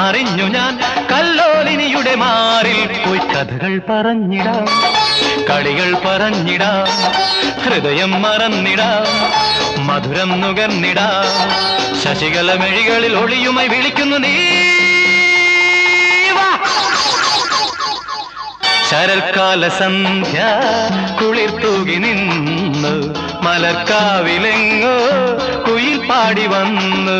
അറിഞ്ഞു ഞാൻ കല്ലോലിനിയുടെ മാറിൽ പോയി കഥകൾ പറഞ്ഞിടാം, കളികൾ പറഞ്ഞിടാം, ഹൃദയം മറന്നിടാം, മധുരം നുകർന്നിടാം. ശശികല മെഴികളിൽ ഒളിയുമായി വിളിക്കുന്നു നീ. ശരൽക്കാല സന്ധ്യ കുളിർ തൂകി നിന്നു, മലർക്കാവിലെങ്ങോ കുയിൽ പാടി വന്നു.